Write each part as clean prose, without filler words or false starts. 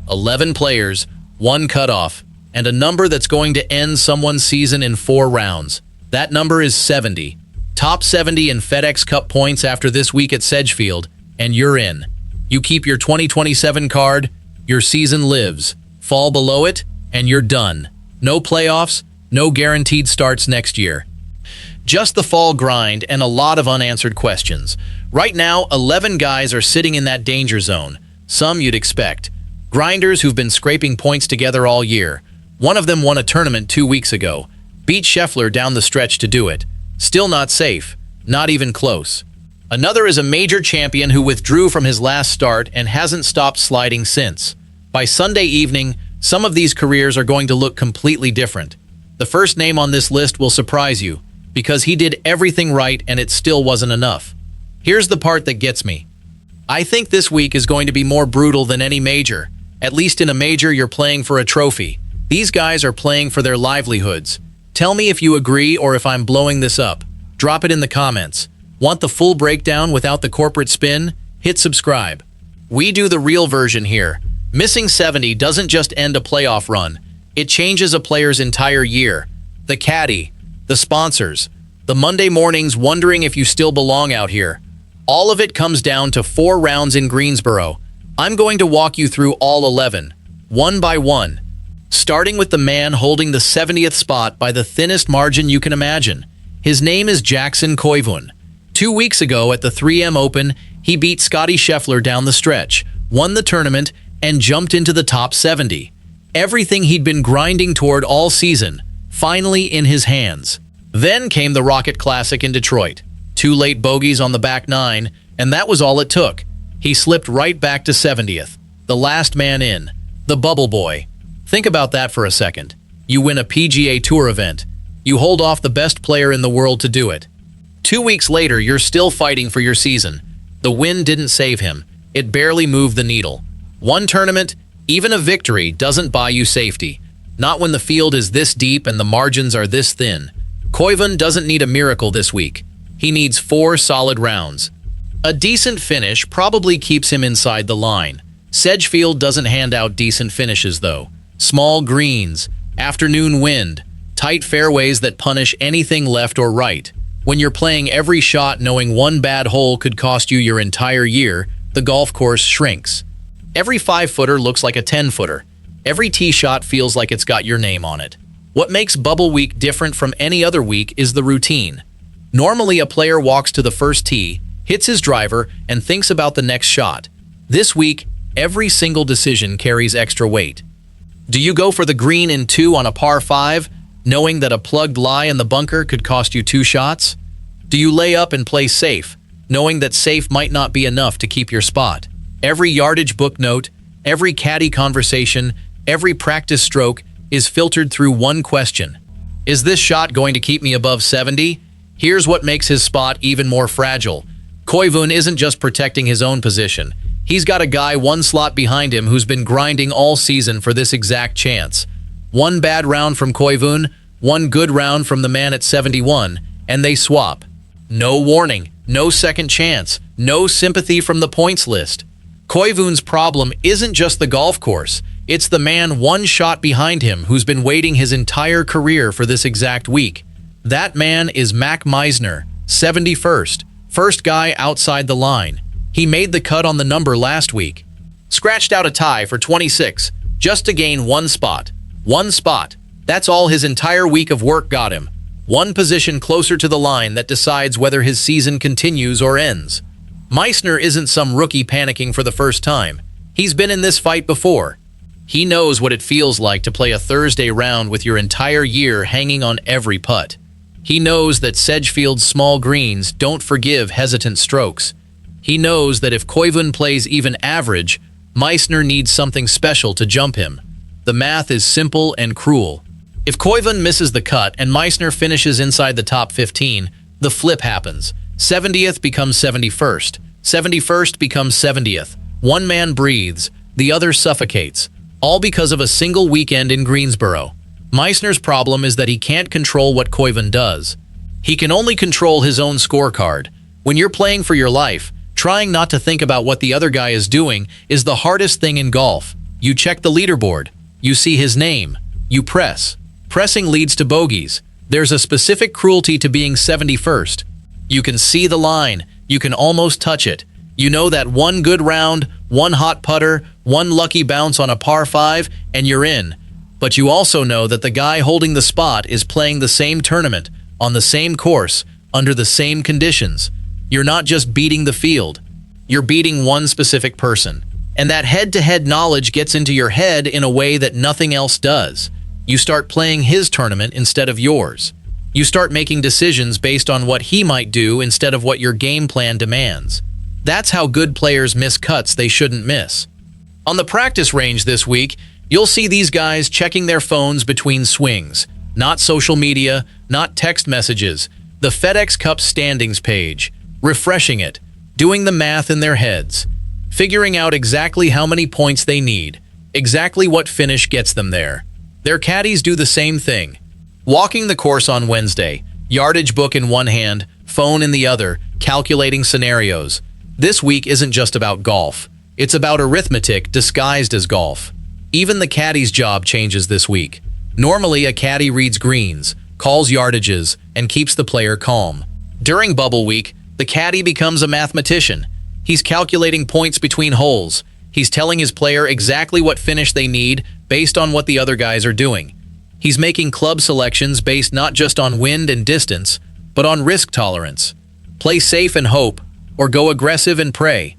11 players, 1 cutoff, and a number that's going to end someone's season in 4 rounds. That number is 70. Top 70 in FedExCup points after this week at Sedgefield, and you're in. You keep your 2027 card, your season lives. Fall below it, and you're done. No playoffs, no guaranteed starts next year. Just the fall grind and a lot of unanswered questions. Right now, 11 guys are sitting in that danger zone. Some you'd expect. Grinders who've been scraping points together all year. One of them won a tournament 2 weeks ago. Beat Scheffler down the stretch to do it. Still not safe. Not even close. Another is a major champion who withdrew from his last start and hasn't stopped sliding since. By Sunday evening, some of these careers are going to look completely different. The first name on this list will surprise you, because he did everything right and it still wasn't enough. Here's the part that gets me. I think this week is going to be more brutal than any major. At least in a major, you're playing for a trophy. These guys are playing for their livelihoods. Tell me if you agree or if I'm blowing this up. Drop it in the comments. Want the full breakdown without the corporate spin? Hit subscribe. We do the real version here. Missing 70 doesn't just end a playoff run. It changes a player's entire year. The caddy, the sponsors, the Monday mornings wondering if you still belong out here. All of it comes down to 4 rounds in Greensboro. I'm going to walk you through all 11, one by one. Starting with the man holding the 70th spot by the thinnest margin you can imagine. His name is Jackson Koivun. 2 weeks ago at the 3M Open, he beat Scottie Scheffler down the stretch, won the tournament, and jumped into the top 70. Everything he'd been grinding toward all season, finally in his hands. Then came the Rocket Classic in Detroit. 2 late bogeys on the back 9, and that was all it took. He slipped right back to 70th. The last man in. The bubble boy. Think about that for a second. You win a PGA Tour event. You hold off the best player in the world to do it. 2 weeks later, you're still fighting for your season. The win didn't save him. It barely moved the needle. One tournament, even a victory, doesn't buy you safety. Not when the field is this deep and the margins are this thin. Koivun doesn't need a miracle this week. He needs 4 solid rounds. A decent finish probably keeps him inside the line. Sedgefield doesn't hand out decent finishes, though. Small greens, afternoon wind, tight fairways that punish anything left or right. When you're playing every shot knowing one bad hole could cost you your entire year, the golf course shrinks. Every 5-footer looks like a 10-footer. Every tee shot feels like it's got your name on it. What makes Bubble Week different from any other week is the routine. Normally, a player walks to the first tee, hits his driver, and thinks about the next shot. This week, every single decision carries extra weight. Do you go for the green in 2 on a par 5, knowing that a plugged lie in the bunker could cost you 2 shots? Do you lay up and play safe, knowing that safe might not be enough to keep your spot? Every yardage book note, every caddy conversation, every practice stroke is filtered through one question. Is this shot going to keep me above 70? Here's what makes his spot even more fragile. Koivun isn't just protecting his own position. He's got a guy 1 slot behind him who's been grinding all season for this exact chance. 1 bad round from Koivun, 1 good round from the man at 71, and they swap. No warning, no second chance, no sympathy from the points list. Koivun's problem isn't just the golf course. It's the man 1 shot behind him who's been waiting his entire career for this exact week. That man is Meissner, 71st, first guy outside the line. He made the cut on the number last week. Scratched out a tie for 26, just to gain 1 spot. 1 spot. That's all his entire week of work got him. 1 position closer to the line that decides whether his season continues or ends. Meissner isn't some rookie panicking for the first time. He's been in this fight before. He knows what it feels like to play a Thursday round with your entire year hanging on every putt. He knows that Sedgefield's small greens don't forgive hesitant strokes. He knows that if Koivun plays even average, Meissner needs something special to jump him. The math is simple and cruel. If Koivun misses the cut and Meissner finishes inside the top 15, the flip happens. 70th becomes 71st. 71st becomes 70th. One man breathes, the other suffocates, all because of a single weekend in Greensboro. Meissner's problem is that he can't control what Koivun does. He can only control his own scorecard. When you're playing for your life, trying not to think about what the other guy is doing is the hardest thing in golf. You check the leaderboard. You see his name. You press. Pressing leads to bogeys. There's a specific cruelty to being 71st. You can see the line. You can almost touch it. You know that one good round, one hot putter, one lucky bounce on a par 5, and you're in. But you also know that the guy holding the spot is playing the same tournament, on the same course, under the same conditions. You're not just beating the field. You're beating one specific person. And that head-to-head knowledge gets into your head in a way that nothing else does. You start playing his tournament instead of yours. You start making decisions based on what he might do instead of what your game plan demands. That's how good players miss cuts they shouldn't miss. On the practice range this week, you'll see these guys checking their phones between swings. Not social media, not text messages. The FedExCup standings page. Refreshing it. Doing the math in their heads. Figuring out exactly how many points they need. Exactly what finish gets them there. Their caddies do the same thing. Walking the course on Wednesday. Yardage book in one hand, phone in the other, calculating scenarios. This week isn't just about golf. It's about arithmetic disguised as golf. Even the caddy's job changes this week. Normally, a caddy reads greens, calls yardages, and keeps the player calm. During bubble week, the caddy becomes a mathematician. He's calculating points between holes. He's telling his player exactly what finish they need based on what the other guys are doing. He's making club selections based not just on wind and distance, but on risk tolerance. Play safe and hope, or go aggressive and pray.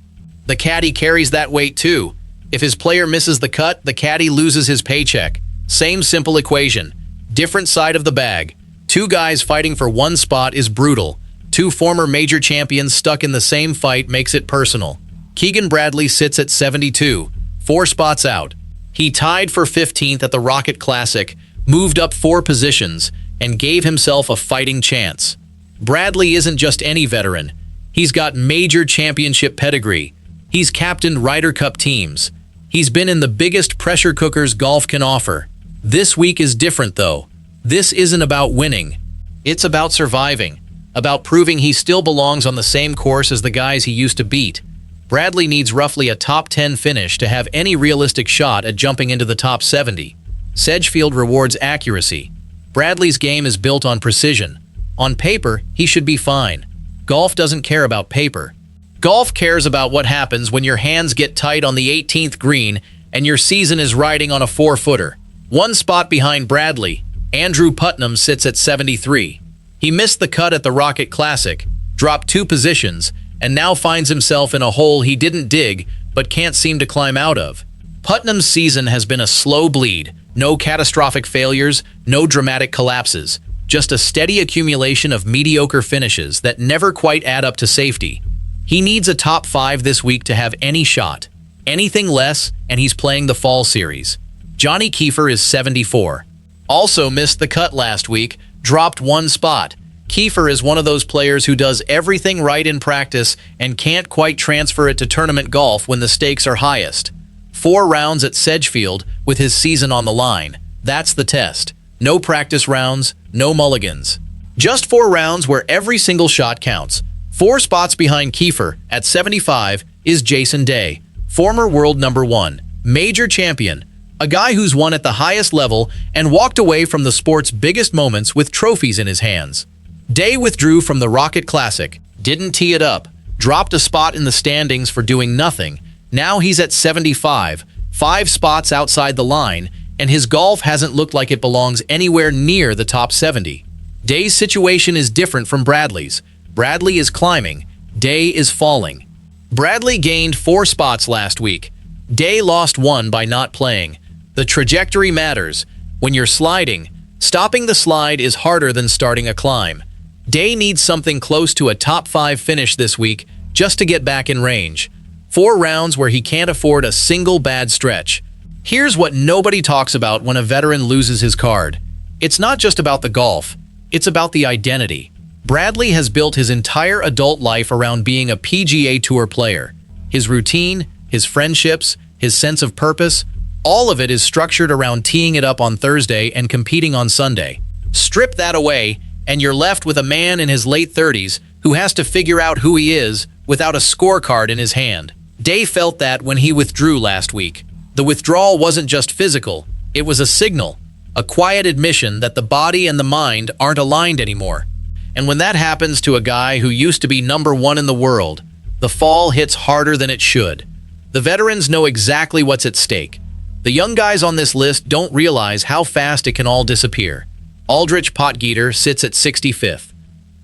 The caddy carries that weight too. If his player misses the cut, the caddy loses his paycheck. Same simple equation. Different side of the bag. Two guys fighting for one spot is brutal. Two former major champions stuck in the same fight makes it personal. Keegan Bradley sits at 72, 4 spots out. He tied for 15th at the Rocket Classic, moved up 4 positions, and gave himself a fighting chance. Bradley isn't just any veteran. He's got major championship pedigree. He's captained Ryder Cup teams. He's been in the biggest pressure cookers golf can offer. This week is different though. This isn't about winning. It's about surviving. About proving he still belongs on the same course as the guys he used to beat. Bradley needs roughly a top 10 finish to have any realistic shot at jumping into the top 70. Sedgefield rewards accuracy. Bradley's game is built on precision. On paper, he should be fine. Golf doesn't care about paper. Golf cares about what happens when your hands get tight on the 18th green and your season is riding on a 4-footer. 1 spot behind Bradley, Andrew Putnam sits at 73. He missed the cut at the Rocket Classic, dropped 2 positions, and now finds himself in a hole he didn't dig but can't seem to climb out of. Putnam's season has been a slow bleed. No catastrophic failures, no dramatic collapses. Just a steady accumulation of mediocre finishes that never quite add up to safety. He needs a top 5 this week to have any shot. Anything less, and he's playing the Fall Series. Johnny Kiefer is 74. Also missed the cut last week, dropped 1 spot. Kiefer is one of those players who does everything right in practice and can't quite transfer it to tournament golf when the stakes are highest. 4 rounds at Sedgefield with his season on the line. That's the test. No practice rounds, no mulligans. Just 4 rounds where every single shot counts. 4 spots behind Kiefer, at 75, is Jason Day, former world number 1, major champion, a guy who's won at the highest level and walked away from the sport's biggest moments with trophies in his hands. Day withdrew from the Rocket Classic, didn't tee it up, dropped a spot in the standings for doing nothing. Now he's at 75, 5 spots outside the line, and his golf hasn't looked like it belongs anywhere near the top 70. Day's situation is different from Bradley's. Bradley is climbing, Day is falling. Bradley gained 4 spots last week. Day lost 1 by not playing. The trajectory matters. When you're sliding, stopping the slide is harder than starting a climb. Day needs something close to a top 5 finish this week just to get back in range. 4 rounds where he can't afford a single bad stretch. Here's what nobody talks about when a veteran loses his card. It's not just about the golf. It's about the identity. Bradley has built his entire adult life around being a PGA Tour player. His routine, his friendships, his sense of purpose, all of it is structured around teeing it up on Thursday and competing on Sunday. Strip that away, and you're left with a man in his late 30s who has to figure out who he is without a scorecard in his hand. Day felt that when he withdrew last week. The withdrawal wasn't just physical, it was a signal, a quiet admission that the body and the mind aren't aligned anymore. And when that happens to a guy who used to be #1 in the world, the fall hits harder than it should. The veterans know exactly what's at stake. The young guys on this list don't realize how fast it can all disappear. Aldrich Potgieter sits at 65th.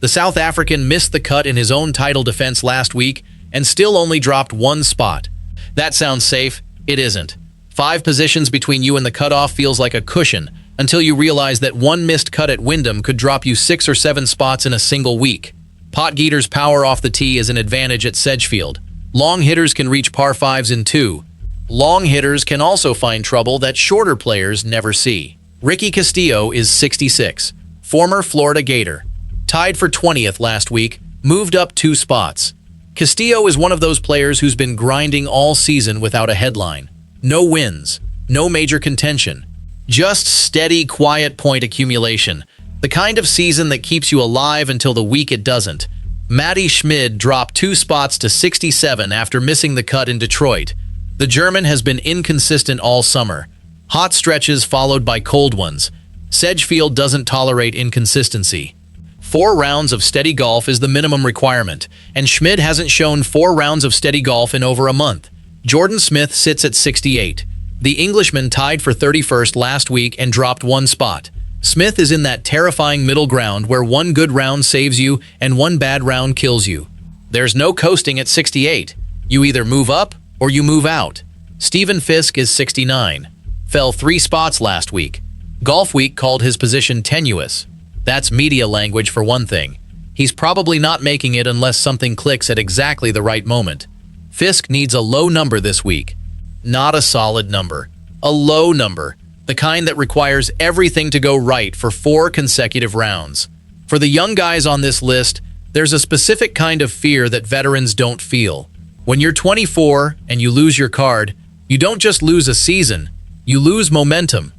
The South African missed the cut in his own title defense last week and still only dropped 1 spot. That sounds safe. It isn't. 5 positions between you and the cutoff feels like a cushion until you realize that 1 missed cut at Wyndham could drop you 6 or 7 spots in a single week. Potgieter's power off the tee is an advantage at Sedgefield. Long hitters can reach par 5s in 2. Long hitters can also find trouble that shorter players never see. Ricky Castillo is 66, former Florida Gator. Tied for 20th last week, moved up 2 spots. Castillo is one of those players who's been grinding all season without a headline. No wins, no major contention. Just steady, quiet point accumulation. The kind of season that keeps you alive until the week it doesn't. Matty Schmid dropped 2 spots to 67 after missing the cut in Detroit. The German has been inconsistent all summer. Hot stretches followed by cold ones. Sedgefield doesn't tolerate inconsistency. 4 rounds of steady golf is the minimum requirement, and Schmid hasn't shown 4 rounds of steady golf in over a month. Jordan Smith sits at 68. The Englishman tied for 31st last week and dropped 1 spot. Smith is in that terrifying middle ground where 1 good round saves you and 1 bad round kills you. There's no coasting at 68. You either move up or you move out. Stephen Fisk is 69. Fell 3 spots last week. Golf Week called his position tenuous. That's media language for one thing. He's probably not making it unless something clicks at exactly the right moment. Fisk needs a low number this week. Not a solid number. A low number. The kind that requires everything to go right for 4 consecutive rounds. For the young guys on this list, there's a specific kind of fear that veterans don't feel. When you're 24 and you lose your card, you don't just lose a season, you lose momentum.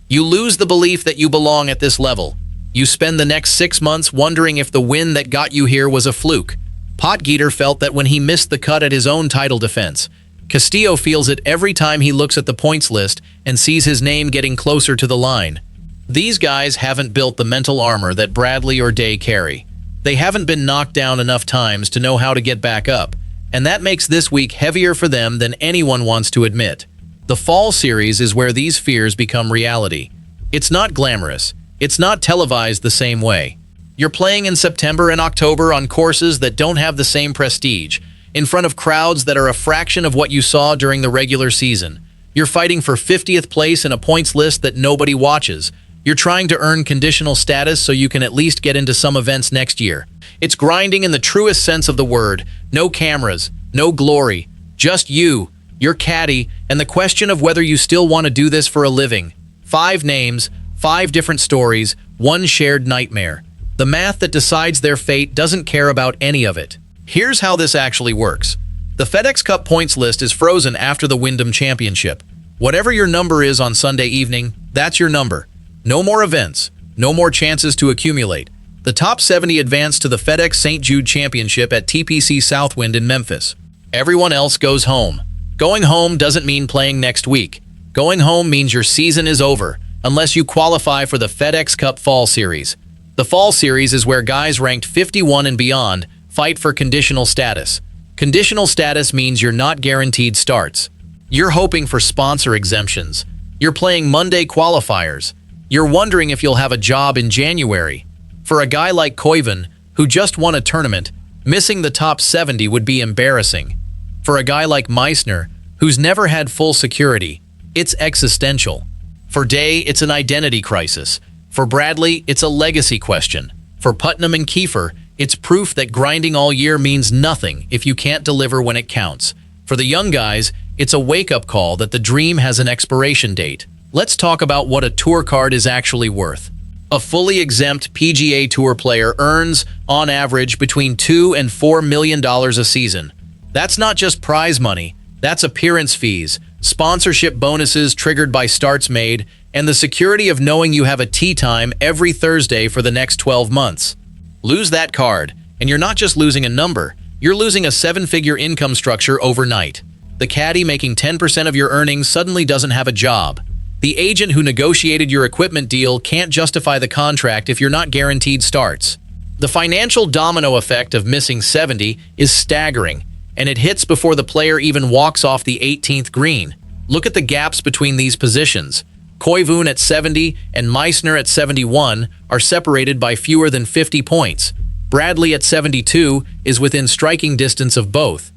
You lose the belief that you belong at this level. You spend the next 6 months wondering if the win that got you here was a fluke. Potgieter felt that when he missed the cut at his own title defense. Castillo feels it every time he looks at the points list and sees his name getting closer to the line. These guys haven't built the mental armor that Bradley or Day carry. They haven't been knocked down enough times to know how to get back up, and that makes this week heavier for them than anyone wants to admit. The fall series is where these fears become reality. It's not glamorous. It's not televised the same way. You're playing in September and October on courses that don't have the same prestige, in front of crowds that are a fraction of what you saw during the regular season. You're fighting for 50th place in a points list that nobody watches. You're trying to earn conditional status so you can at least get into some events next year. It's grinding in the truest sense of the word. No cameras, no glory, just you, your caddy, and the question of whether you still want to do this for a living. 5 names, 5 different stories, 1 shared nightmare. The math that decides their fate doesn't care about any of it. Here's how this actually works. The FedExCup points list is frozen after the Wyndham Championship. Whatever your number is on Sunday evening, that's your number. No more events, no more chances to accumulate. The top 70 advance to the FedEx St. Jude Championship at TPC Southwind in Memphis. Everyone else goes home. Going home doesn't mean playing next week. Going home means your season is over, unless you qualify for the FedExCup Fall Series. The Fall Series is where guys ranked 51 and beyond fight for conditional status. Conditional status means you're not guaranteed starts. You're hoping for sponsor exemptions. You're playing Monday qualifiers. You're wondering if you'll have a job in January. For a guy like Koivun, who just won a tournament, missing the top 70 would be embarrassing. For a guy like Meissner, who's never had full security, it's existential. For Day, it's an identity crisis. For Bradley, it's a legacy question. For Putnam and Kiefer, it's proof that grinding all year means nothing if you can't deliver when it counts. For the young guys, it's a wake-up call that the dream has an expiration date. Let's talk about what a tour card is actually worth. A fully exempt PGA Tour player earns, on average, between $2 and $4 million a season. That's not just prize money, that's appearance fees, sponsorship bonuses triggered by starts made, and the security of knowing you have a tee time every Thursday for the next 12 months. Lose that card, and you're not just losing a number, you're losing a 7-figure income structure overnight. The caddy making 10% of your earnings suddenly doesn't have a job. The agent who negotiated your equipment deal can't justify the contract if you're not guaranteed starts. The financial domino effect of missing 70 is staggering, and it hits before the player even walks off the 18th green. Look at the gaps between these positions. Koivun at 70 and Meissner at 71 are separated by fewer than 50 points. Bradley at 72 is within striking distance of both.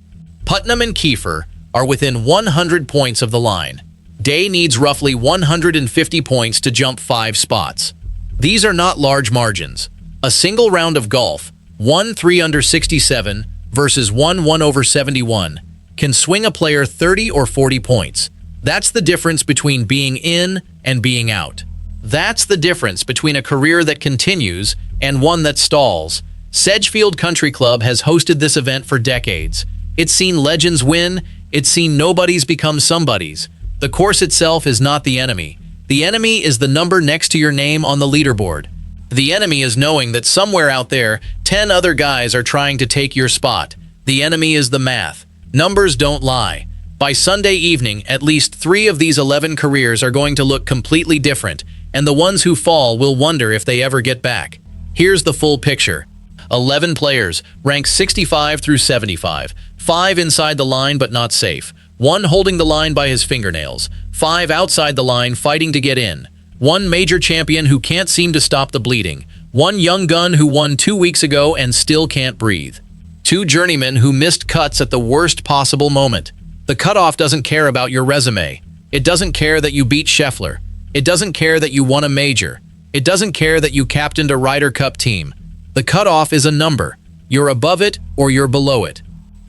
Putnam and Kiefer are within 100 points of the line. Day needs roughly 150 points to jump 5 spots. These are not large margins. A single round of golf, 1-3 under 67 versus 1-1 over 71, can swing a player 30 or 40 points. That's the difference between being in and being out. That's the difference between a career that continues and one that stalls. Sedgefield Country Club has hosted this event for decades. It's seen legends win. It's seen nobodies become somebodies. The course itself is not the enemy. The enemy is the number next to your name on the leaderboard. The enemy is knowing that somewhere out there, 10 other guys are trying to take your spot. The enemy is the math. Numbers don't lie. By Sunday evening, at least 3 of these 11 careers are going to look completely different, and the ones who fall will wonder if they ever get back. Here's the full picture. 11 players, ranked 65 through 75. 5 inside the line but not safe. 1 holding the line by his fingernails. 5 outside the line fighting to get in. 1 major champion who can't seem to stop the bleeding. 1 young gun who won 2 weeks ago and still can't breathe. 2 journeymen who missed cuts at the worst possible moment. The cutoff doesn't care about your resume. It doesn't care that you beat Scheffler. It doesn't care that you won a major. It doesn't care that you captained a Ryder Cup team. The cutoff is a number. You're above it or you're below it.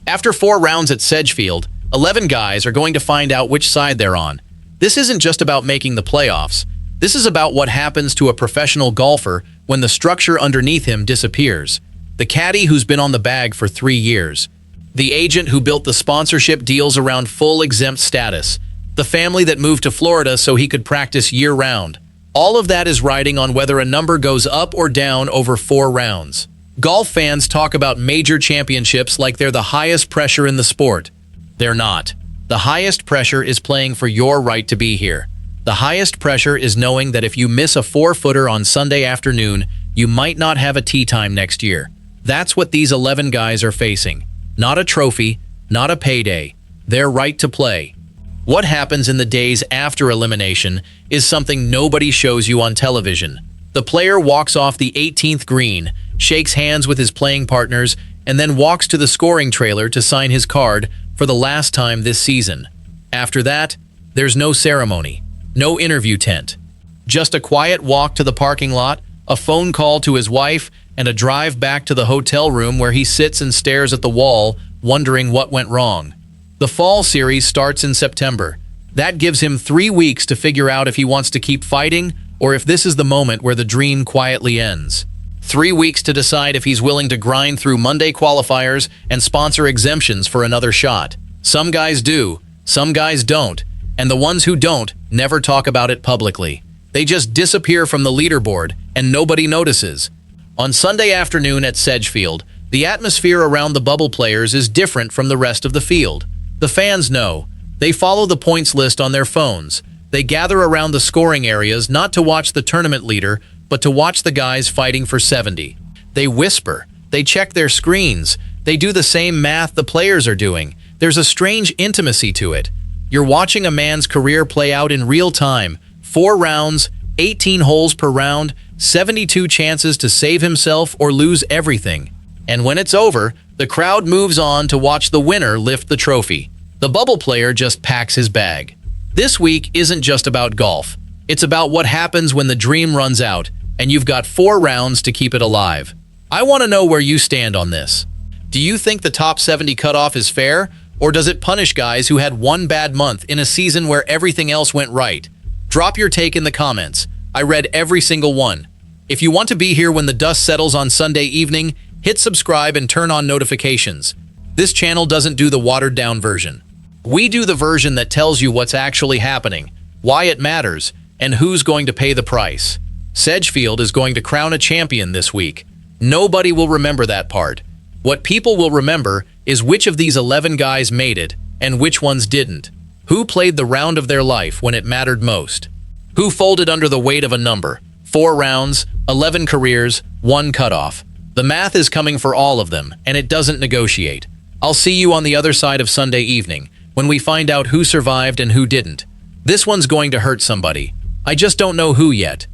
After 4 rounds at Sedgefield, 11 guys are going to find out which side they're on. This isn't just about making the playoffs. This is about what happens to a professional golfer when the structure underneath him disappears. The caddy who's been on the bag for 3 years. The agent who built the sponsorship deals around full exempt status. The family that moved to Florida so he could practice year-round. All of that is riding on whether a number goes up or down over 4 rounds. Golf fans talk about major championships like they're the highest pressure in the sport. They're not. The highest pressure is playing for your right to be here. The highest pressure is knowing that if you miss a 4-footer on Sunday afternoon, you might not have a tee time next year. That's what these 11 guys are facing. Not a trophy, not a payday. Their right to play. What happens in the days after elimination is something nobody shows you on television. The player walks off the 18th green, shakes hands with his playing partners, and then walks to the scoring trailer to sign his card for the last time this season. After that, there's no ceremony, no interview tent. Just a quiet walk to the parking lot, a phone call to his wife, and a drive back to the hotel room where he sits and stares at the wall, wondering what went wrong. The fall series starts in September. That gives him 3 weeks to figure out if he wants to keep fighting or if this is the moment where the dream quietly ends. 3 weeks to decide if he's willing to grind through Monday qualifiers and sponsor exemptions for another shot. Some guys do, some guys don't, and the ones who don't never talk about it publicly. They just disappear from the leaderboard and nobody notices. On Sunday afternoon at Sedgefield, the atmosphere around the bubble players is different from the rest of the field. The fans know. They follow the points list on their phones. They gather around the scoring areas not to watch the tournament leader, but to watch the guys fighting for 70. They whisper. They check their screens. They do the same math the players are doing. There's a strange intimacy to it. You're watching a man's career play out in real time. 4 rounds, 18 holes per round, 72 chances to save himself or lose everything. And when it's over, the crowd moves on to watch the winner lift the trophy. The bubble player just packs his bag. This week isn't just about golf. It's about what happens when the dream runs out and you've got 4 rounds to keep it alive. I want to know where you stand on this. Do you think the top 70 cutoff is fair, or does it punish guys who had 1 bad month in a season where everything else went right? Drop your take in the comments. I read every single one. If you want to be here when the dust settles on Sunday evening, hit subscribe and turn on notifications. This channel doesn't do the watered-down version. We do the version that tells you what's actually happening, why it matters, and who's going to pay the price. Sedgefield is going to crown a champion this week. Nobody will remember that part. What people will remember is which of these 11 guys made it and which ones didn't? Who played the round of their life when it mattered most? Who folded under the weight of a number? 4 rounds, 11 careers, 1 cutoff. The math is coming for all of them, and it doesn't negotiate. I'll see you on the other side of Sunday evening, when we find out who survived and who didn't. This one's going to hurt somebody. I just don't know who yet.